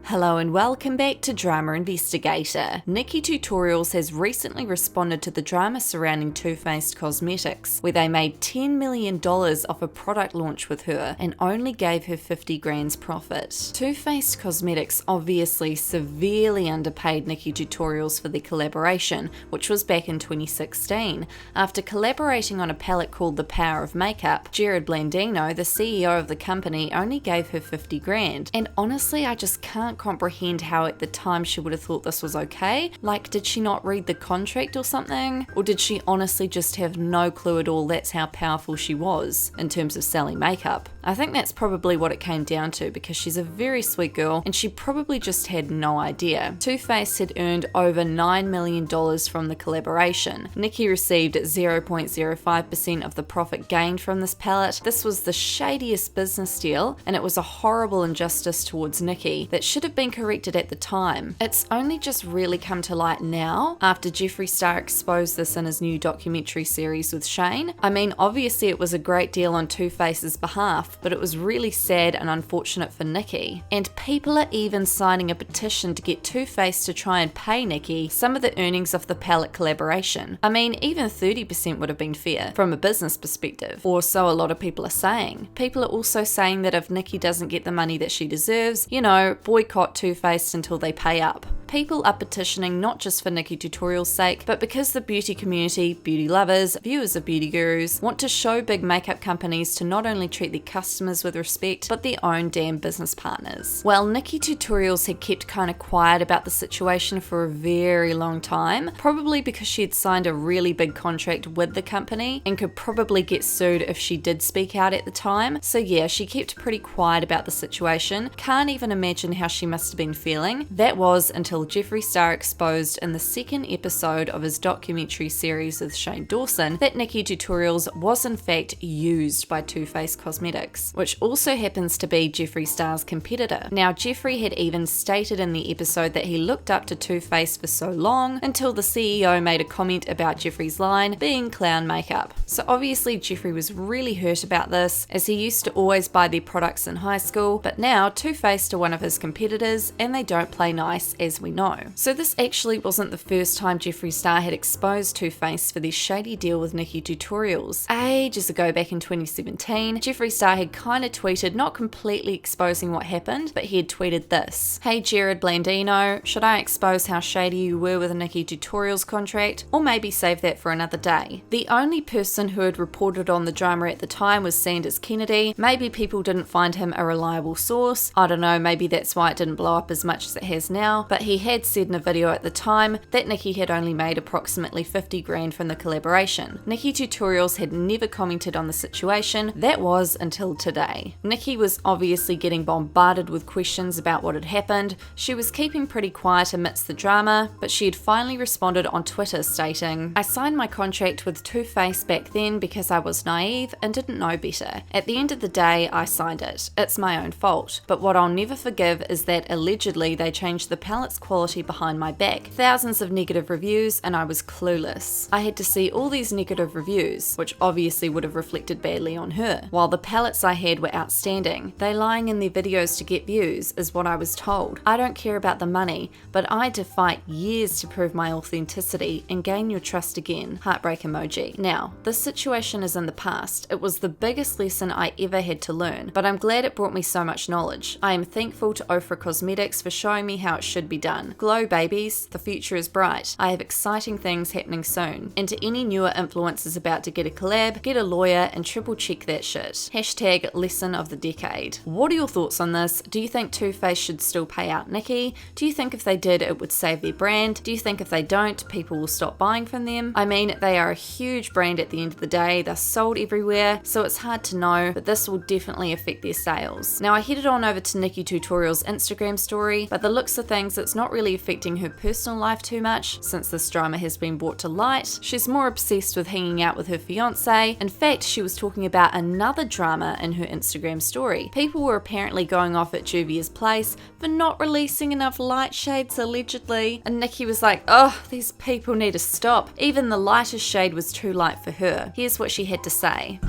Hello and welcome back to Drama Investigator. Nikkietutorials has recently responded to the drama surrounding Too Faced Cosmetics, where they made $10 million off a product launch with her and only gave her 50 grand's profit. Too Faced Cosmetics obviously severely underpaid Nikkietutorials for their collaboration, which was back in 2016. After collaborating on a palette called The Power of Makeup, Jeffree Star, the CEO of the company, only gave her 50 grand. And honestly, I just can't comprehend how at the time she would have thought this was okay. Like, did she not read the contract or something? Or did she honestly just have no clue at all that's how powerful she was in terms of selling makeup? I think that's probably what it came down to, because she's a very sweet girl and she probably just had no idea. Too Faced had earned over $9 million from the collaboration. Nikkie received 0.05% of the profit gained from this palette. This was the shadiest business deal, and it was a horrible injustice towards Nikkie that should have been corrected at the time. It's only just really come to light now, after Jeffree Star exposed this in his new documentary series with Shane. I mean, obviously it was a great deal on Too Faced's behalf, but it was really sad and unfortunate for Nikkie. And people are even signing a petition to get Too Faced to try and pay Nikkie some of the earnings of the palette collaboration. I mean, even 30% would have been fair from a business perspective, or so a lot of people are saying. People are also saying that if Nikkie doesn't get the money that she deserves, you know, boycott Too Faced until they pay up. People are petitioning not just for Nikkietutorials' sake, but because the beauty community, beauty lovers, viewers of beauty gurus, want to show big makeup companies to not only treat their customers with respect, but their own damn business partners. Well, Nikkietutorials had kept kind of quiet about the situation for a very long time, probably because she had signed a really big contract with the company and could probably get sued if she did speak out at the time. So yeah, she kept pretty quiet about the situation. Can't even imagine how she must have been feeling. That was until Jeffree Star exposed in the second episode of his documentary series with Shane Dawson that Nikkietutorials was in fact used by Too Faced Cosmetics, which also happens to be Jeffree Star's competitor. Now, Jeffree had even stated in the episode that he looked up to Too Faced for so long until the CEO made a comment about Jeffree's line being clown makeup. So obviously Jeffree was really hurt about this, as he used to always buy their products in high school, but now Too Faced are one of his competitors and they don't play nice, as we know. So this actually wasn't the first time Jeffree Star had exposed Too Faced for their shady deal with Nikkietutorials. Ages ago, back in 2017, Jeffree Star had kind of tweeted, not completely exposing what happened, but he had tweeted this: "Hey Jared Blandino, should I expose how shady you were with a Nikkietutorials contract? Or maybe save that for another day?" The only person who had reported on the drama at the time was Sanders Kennedy. Maybe people didn't find him a reliable source. I don't know, maybe that's why it didn't blow up as much as it has now, but he had said in a video at the time that Nikkie had only made approximately 50 grand from the collaboration. Nikkietutorials had never commented on the situation. That was until today. Nikkie was obviously getting bombarded with questions about what had happened. She was keeping pretty quiet amidst the drama, but she had finally responded on Twitter stating, "I signed my contract with Too Faced back then because I was naive and didn't know better. At the end of the day, I signed it. It's my own fault. But what I'll never forgive is that allegedly they changed the palette's quality behind my back. Thousands of negative reviews and I was clueless. I had to see all these negative reviews, which obviously would have reflected badly on her, while the palettes I had were outstanding. They lying in their videos to get views is what I was told. I don't care about the money, but I had to fight years to prove my authenticity and gain your trust again. Heartbreak emoji." Now, this situation is in the past. It was the biggest lesson I ever had to learn, but I'm glad it brought me so much knowledge. I am thankful to Ofra Cosmetics for showing me how it should be done. Glow babies, the future is bright. I have exciting things happening soon. And to any newer influencers about to get a collab, get a lawyer and triple check that shit. Hashtag lesson of the decade. What are your thoughts on this? Do you think Too Faced should still pay out Nikkie? Do you think if they did it would save their brand? Do you think if they don't, people will stop buying from them? I mean, they are a huge brand at the end of the day. They're sold everywhere, so it's hard to know, but this will definitely affect their sales. Now, I headed on over to Nikkietutorials' Instagram story, but the looks of things, it's not really affecting her personal life too much since this drama has been brought to light. She's more obsessed with hanging out with her fiance. In fact, she was talking about another drama in her Instagram story. People were apparently going off at Juvia's place for not releasing enough light shades allegedly, and Nikkie was like, "Oh, these people need to stop. Even the lightest shade was too light for her." Here's what she had to say.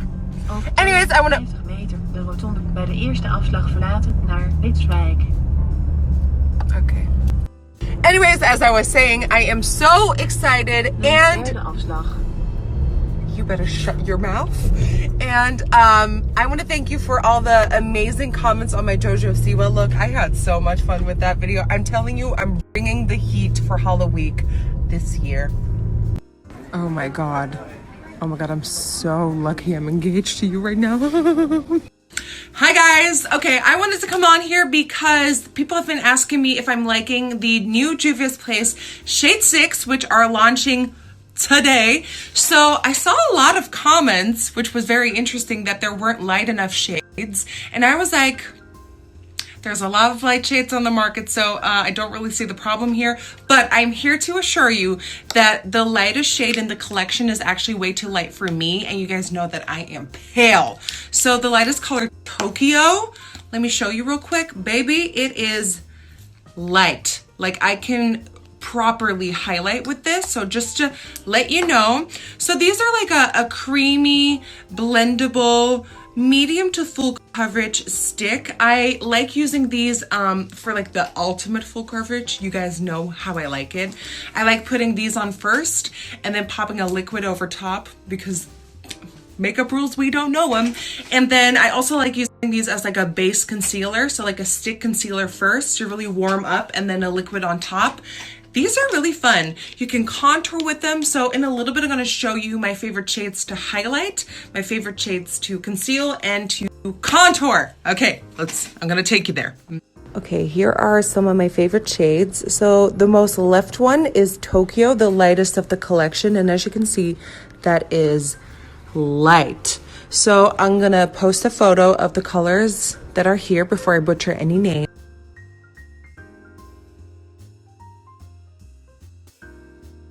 Anyways, I wanna... 50 meter de rotonde bij de eerste afslag verlaten naar Witswijk. Anyways, as I was saying, I am so excited, and you better shut your mouth. And I want to thank you for all the amazing comments on my JoJo Siwa look. I had so much fun with that video. I'm telling you, I'm bringing the heat for Halloween this year. Oh my god. Oh my god, I'm so lucky I'm engaged to you right now. Hi guys. Okay, I wanted to come on here because people have been asking me if I'm liking the new Juvia's Place Shade 6, which are launching today. So I saw a lot of comments, which was very interesting, that there weren't light enough shades. And I was like, there's a lot of light shades on the market, so I don't really see the problem here. But I'm here to assure you that the lightest shade in the collection is actually way too light for me. And you guys know that I am pale. So the lightest color, Tokyo. Let me show you real quick. Baby, it is light. Like, I can properly highlight with this, so just to let you know. So these are like a creamy, blendable, medium to full coverage stick. I like using these for like the ultimate full coverage. You guys know how I like it. I like putting these on first and then popping a liquid over top because makeup rules, we don't know them. And then I also like using these as like a base concealer, so like a stick concealer first to really warm up and then a liquid on top. These are really fun. You can contour with them. So in a little bit, I'm going to show you my favorite shades to highlight, my favorite shades to conceal, and to contour. Okay, I'm going to take you there. Okay, here are some of my favorite shades. So the most left one is Tokyo, the lightest of the collection. And as you can see, that is light. So I'm going to post a photo of the colors that are here before I butcher any name.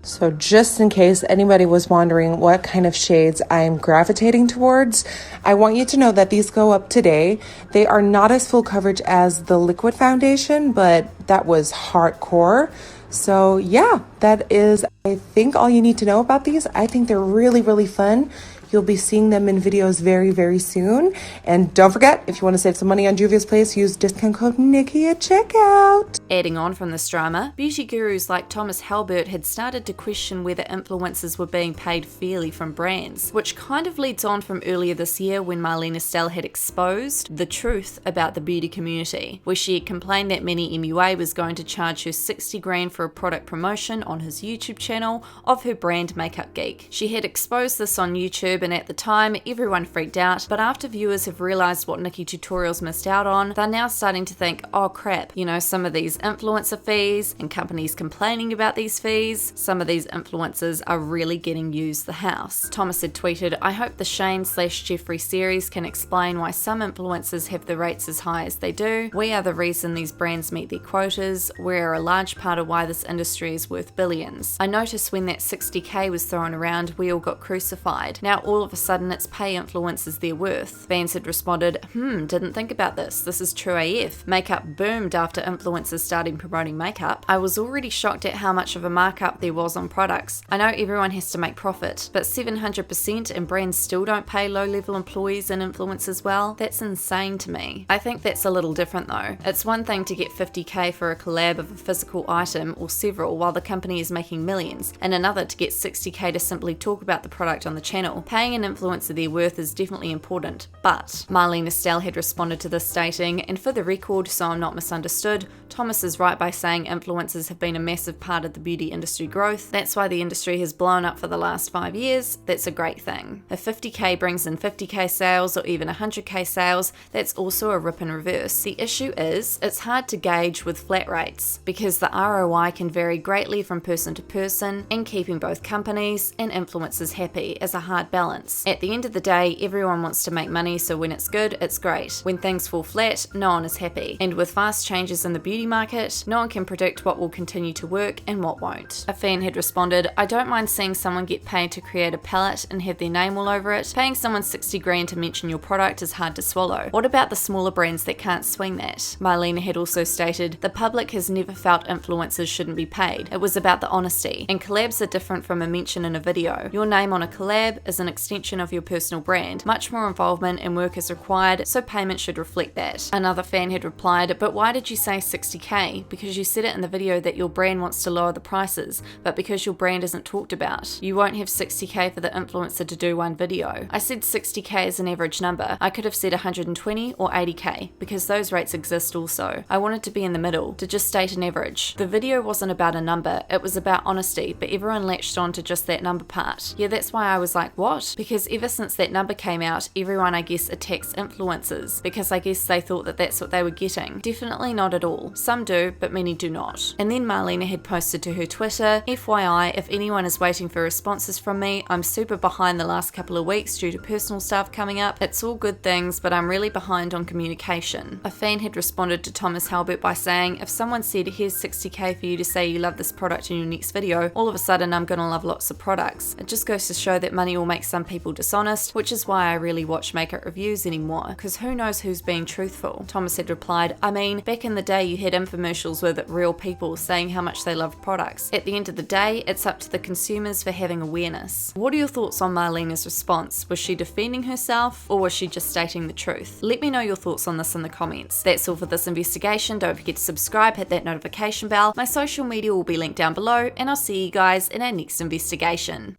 So just in case anybody was wondering what kind of shades I'm gravitating towards, I want you to know that these go up today. They are not as full coverage as the liquid foundation, but that was hardcore. So yeah, that is, I think, all you need to know about these. I think they're really, really fun. You'll be seeing them in videos very, very soon. And don't forget, if you want to save some money on Juvia's Place, use discount code Nikkie at checkout. Adding on from this drama, beauty gurus like Thomas Halbert had started to question whether influencers were being paid fairly from brands, which kind of leads on from earlier this year when Marlena Stell had exposed the truth about the beauty community, where she had complained that Mini MUA was going to charge her 60 grand for a product promotion on his YouTube channel of her brand Makeup Geek. She had exposed this on YouTube, and at the time everyone freaked out, but after viewers have realized what Nikkietutorials missed out on, they're now starting to think, oh crap, you know, some of these influencer fees and companies complaining about these fees, some of these influencers are really getting used the house. Thomas had tweeted, I hope the Shane/Jeffree series can explain why some influencers have the rates as high as they do. We are the reason these brands meet their quotas. We're a large part of why this industry is worth billions. I noticed when that 60k was thrown around, we all got crucified. Now all of a sudden it's pay influencers their worth. Fans had responded, didn't think about this. This is true AF. Makeup boomed after influencers started promoting makeup. I was already shocked at how much of a markup there was on products. I know everyone has to make profit, but 700% and brands still don't pay low-level employees and influencers well? That's insane to me. I think that's a little different though. It's one thing to get 50k for a collab of a physical item or several while the company is making millions, and another to get 60k to simply talk about the product on the channel. Paying an influencer their worth is definitely important, but Marlena Stell had responded to this stating, and for the record, so I'm not misunderstood, Thomas is right by saying influencers have been a massive part of the beauty industry growth. That's why the industry has blown up for the last 5 years. That's a great thing. If 50k brings in 50k sales or even 100k sales, that's also a rip in reverse. The issue is, it's hard to gauge with flat rates because the ROI can vary greatly from person to person, and keeping both companies and influencers happy is a hard balance. At the end of the day, everyone wants to make money, so when it's good, it's great. When things fall flat, no one is happy. And with fast changes in the beauty market, no one can predict what will continue to work and what won't. A fan had responded, I don't mind seeing someone get paid to create a palette and have their name all over it. Paying someone 60 grand to mention your product is hard to swallow. What about the smaller brands that can't swing that? Marlena had also stated, the public has never felt influencers shouldn't be paid. It was about the honesty. And collabs are different from a mention in a video. Your name on a collab is an extension of your personal brand. Much more involvement and work is required, so payment should reflect that. Another fan had replied, but why did you say 60k? 60k because you said it in the video that your brand wants to lower the prices, but because your brand isn't talked about, you won't have 60k for the influencer to do one video. I said 60k is an average number. I could have said 120 or 80k because those rates exist also. I wanted to be in the middle, to just state an average. The video wasn't about a number, it was about honesty, but everyone latched on to just that number part. Yeah, that's why I was like, what? Because ever since that number came out, everyone I guess attacks influencers because I guess they thought that that's what they were getting. Definitely not at all. Some do, but many do not. And then Marlena had posted to her Twitter, FYI, if anyone is waiting for responses from me, I'm super behind the last couple of weeks due to personal stuff coming up. It's all good things, but I'm really behind on communication. A fan had responded to Thomas Halbert by saying, if someone said, here's 60k for you to say you love this product in your next video, all of a sudden I'm gonna love lots of products. It just goes to show that money will make some people dishonest, which is why I really watch makeup reviews anymore, because who knows who's being truthful. Thomas had replied, I mean, back in the day you had infomercials with real people saying how much they loved products. At the end of the day, it's up to the consumers for having awareness. What are your thoughts on Marlena's response? Was she defending herself, or was she just stating the truth? Let me know your thoughts on this in the comments. That's all for this investigation. Don't forget to subscribe, hit that notification bell. My social media will be linked down below, and I'll see you guys in our next investigation.